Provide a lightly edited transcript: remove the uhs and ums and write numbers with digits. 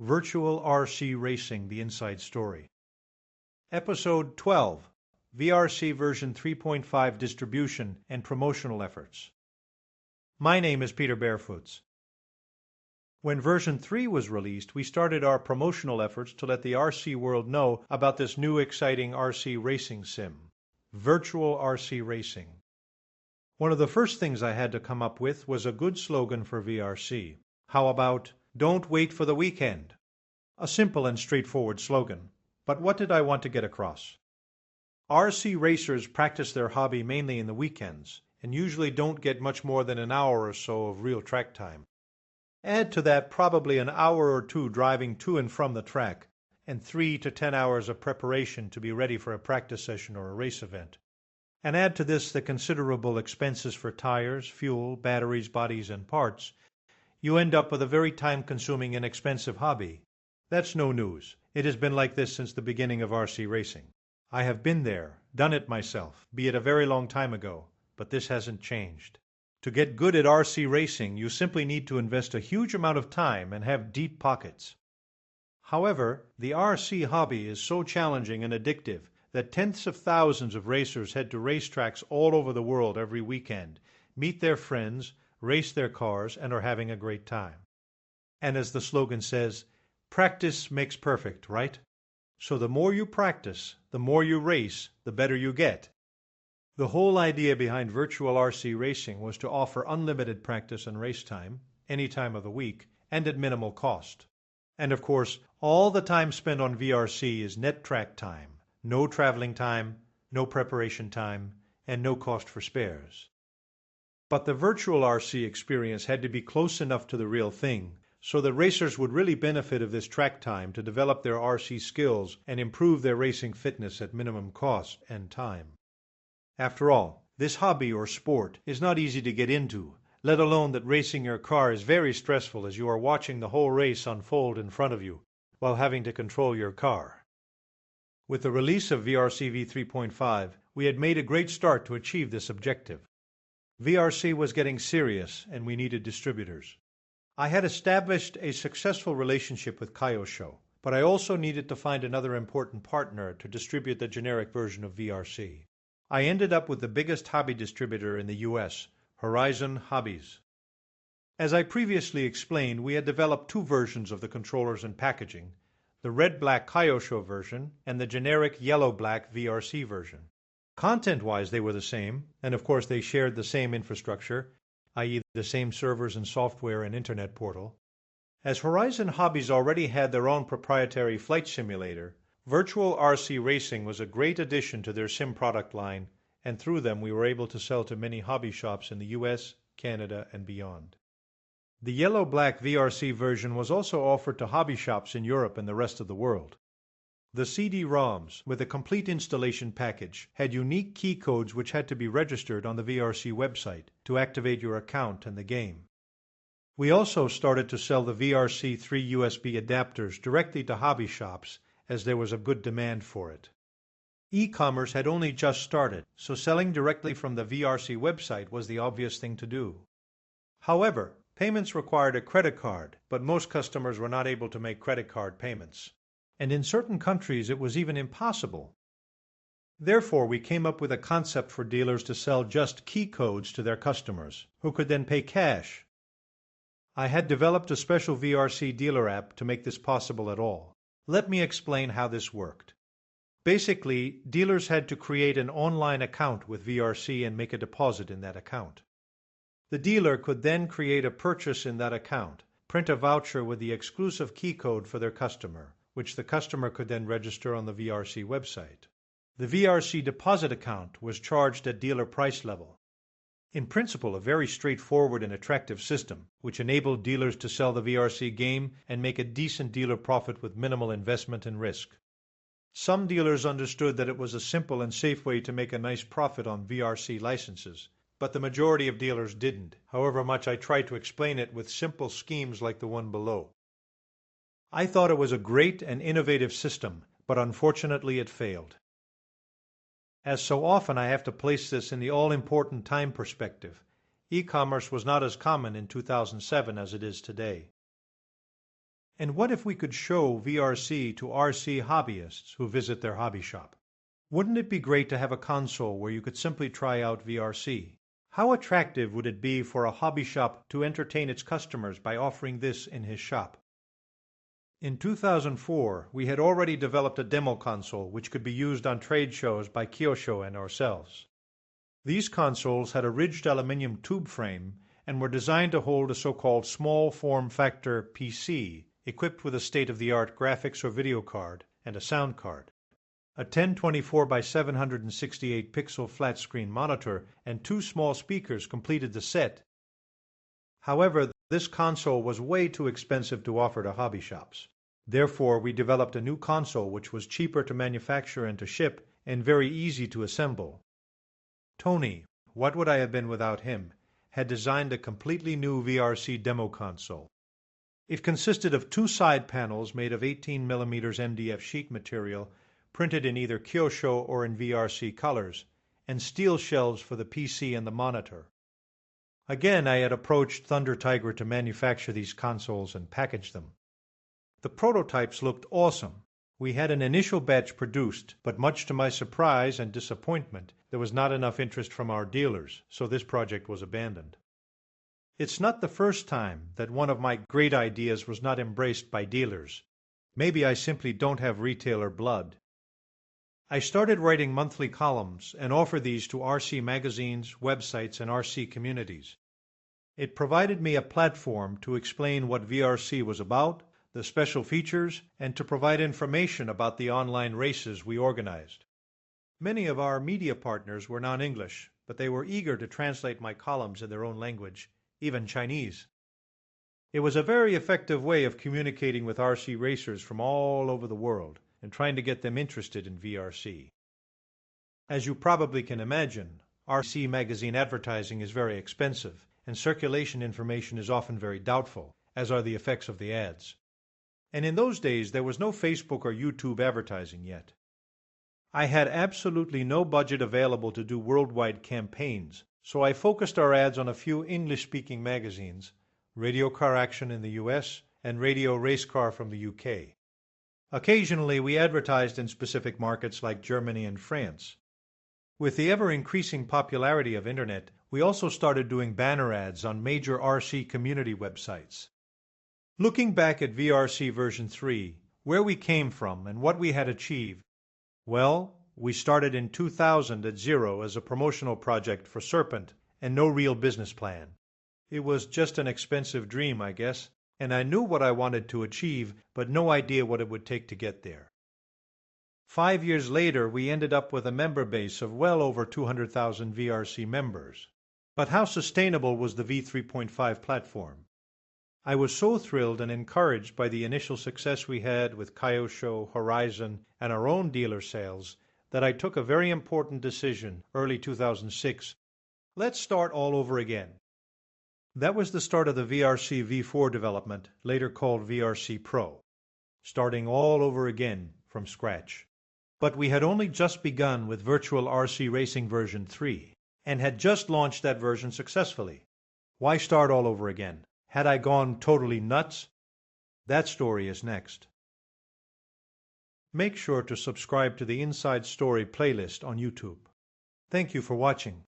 Virtual RC Racing, the Inside Story. Episode 12, VRC version 3.5 Distribution and Promotional Efforts. My name is Peter Barefoots. When version 3 was released, we started our promotional efforts to let the RC world know about this new exciting RC racing sim, Virtual RC Racing. One of the first things I had to come up with was a good slogan for VRC. How about, "Don't wait for the weekend"? A simple and straightforward slogan. But what did I want to get across? RC racers practice their hobby mainly in the weekends, and usually don't get much more than an hour or so of real track time. Add to that probably an hour or two driving to and from the track, and 3 to 10 hours of preparation to be ready for a practice session or a race event. And add to this the considerable expenses for tires, fuel, batteries, bodies, and parts. You end up with a very time-consuming and expensive hobby. That's no news. It has been like this since the beginning of RC racing. I have been there, done it myself, be it a very long time ago, but this hasn't changed. To get good at RC racing, you simply need to invest a huge amount of time and have deep pockets. However, the RC hobby is so challenging and addictive that tens of thousands of racers head to racetracks all over the world every weekend, meet their friends, race their cars, and are having a great time. And as the slogan says, practice makes perfect, right? So the more you practice, the more you race, the better you get. The whole idea behind virtual RC racing was to offer unlimited practice and race time, any time of the week, and at minimal cost. And of course, all the time spent on VRC is net track time, no traveling time, no preparation time, and no cost for spares. But the virtual RC experience had to be close enough to the real thing so that racers would really benefit of this track time to develop their RC skills and improve their racing fitness at minimum cost and time. After all, this hobby or sport is not easy to get into, let alone that racing your car is very stressful as you are watching the whole race unfold in front of you while having to control your car. With the release of VRC v3.5, we had made a great start to achieve this objective. VRC was getting serious and we needed distributors. I had established a successful relationship with Kyosho, but I also needed to find another important partner to distribute the generic version of VRC. I ended up with the biggest hobby distributor in the US, Horizon Hobbies. As I previously explained, we had developed two versions of the controllers and packaging, the red-black Kyosho version and the generic yellow-black VRC version. Content-wise, they were the same, and of course they shared the same infrastructure, i.e. the same servers and software and internet portal. As Horizon Hobbies already had their own proprietary flight simulator, Virtual RC Racing was a great addition to their sim product line, and through them we were able to sell to many hobby shops in the US, Canada, and beyond. The yellow-black VRC version was also offered to hobby shops in Europe and the rest of the world. The CD-ROMs, with a complete installation package, had unique key codes which had to be registered on the VRC website to activate your account and the game. We also started to sell the VRC 3 USB adapters directly to hobby shops as there was a good demand for it. E-commerce had only just started, so selling directly from the VRC website was the obvious thing to do. However, payments required a credit card, but most customers were not able to make credit card payments. And in certain countries it was even impossible. Therefore, we came up with a concept for dealers to sell just key codes to their customers, who could then pay cash. I had developed a special VRC dealer app to make this possible at all. Let me explain how this worked. Basically, dealers had to create an online account with VRC and make a deposit in that account. The dealer could then create a purchase in that account, print a voucher with the exclusive key code for their customer, which the customer could then register on the VRC website. The VRC deposit account was charged at dealer price level. In principle, a very straightforward and attractive system, which enabled dealers to sell the VRC game and make a decent dealer profit with minimal investment and risk. Some dealers understood that it was a simple and safe way to make a nice profit on VRC licenses, but the majority of dealers didn't, however much I tried to explain it with simple schemes like the one below. I thought it was a great and innovative system, but unfortunately it failed. As so often I have to place this in the all-important time perspective, e-commerce was not as common in 2007 as it is today. And what if we could show VRC to RC hobbyists who visit their hobby shop? Wouldn't it be great to have a console where you could simply try out VRC? How attractive would it be for a hobby shop to entertain its customers by offering this in his shop? In 2004, we had already developed a demo console which could be used on trade shows by Kyosho and ourselves. These consoles had a ridged aluminum tube frame and were designed to hold a so-called small form factor PC equipped with a state-of-the-art graphics or video card and a sound card. A 1024 by 768 pixel flat screen monitor and two small speakers completed the set. However, this console was way too expensive to offer to hobby shops. Therefore, we developed a new console which was cheaper to manufacture and to ship and very easy to assemble. Tony, what would I have been without him, had designed a completely new VRC demo console. It consisted of two side panels made of 18mm MDF sheet material printed in either Kyosho or in VRC colors, and steel shelves for the PC and the monitor. Again, I had approached Thunder Tiger to manufacture these consoles and package them. The prototypes looked awesome. We had an initial batch produced, but much to my surprise and disappointment, there was not enough interest from our dealers, so this project was abandoned. It's not the first time that one of my great ideas was not embraced by dealers. Maybe I simply don't have retailer blood. I started writing monthly columns and offered these to RC magazines, websites, and RC communities. It provided me a platform to explain what VRC was about, the special features, and to provide information about the online races we organized. Many of our media partners were non-English, but they were eager to translate my columns in their own language, even Chinese. It was a very effective way of communicating with RC racers from all over the world and trying to get them interested in VRC. As you probably can imagine, RC magazine advertising is very expensive, and circulation information is often very doubtful, as are the effects of the ads. And in those days, there was no Facebook or YouTube advertising yet. I had absolutely no budget available to do worldwide campaigns, so I focused our ads on a few English-speaking magazines, Radio Car Action in the US and Radio Race Car from the UK. Occasionally, we advertised in specific markets like Germany and France. With the ever-increasing popularity of Internet, we also started doing banner ads on major RC community websites. Looking back at VRC version 3, where we came from and what we had achieved, well, we started in 2000 at zero as a promotional project for Serpent and no real business plan. It was just an expensive dream, I guess, and I knew what I wanted to achieve, but no idea what it would take to get there. 5 years later, we ended up with a member base of well over 200,000 VRC members. But how sustainable was the v3.5 platform? I was so thrilled and encouraged by the initial success we had with Kyosho, Horizon, and our own dealer sales that I took a very important decision early 2006. Let's start all over again. That was the start of the VRC V4 development, later called VRC-Pro, starting all over again from scratch. But we had only just begun with Virtual RC Racing version 3 and had just launched that version successfully. Why start all over again? Had I gone totally nuts? That story is next. Make sure to subscribe to the Inside Story playlist on YouTube. Thank you for watching.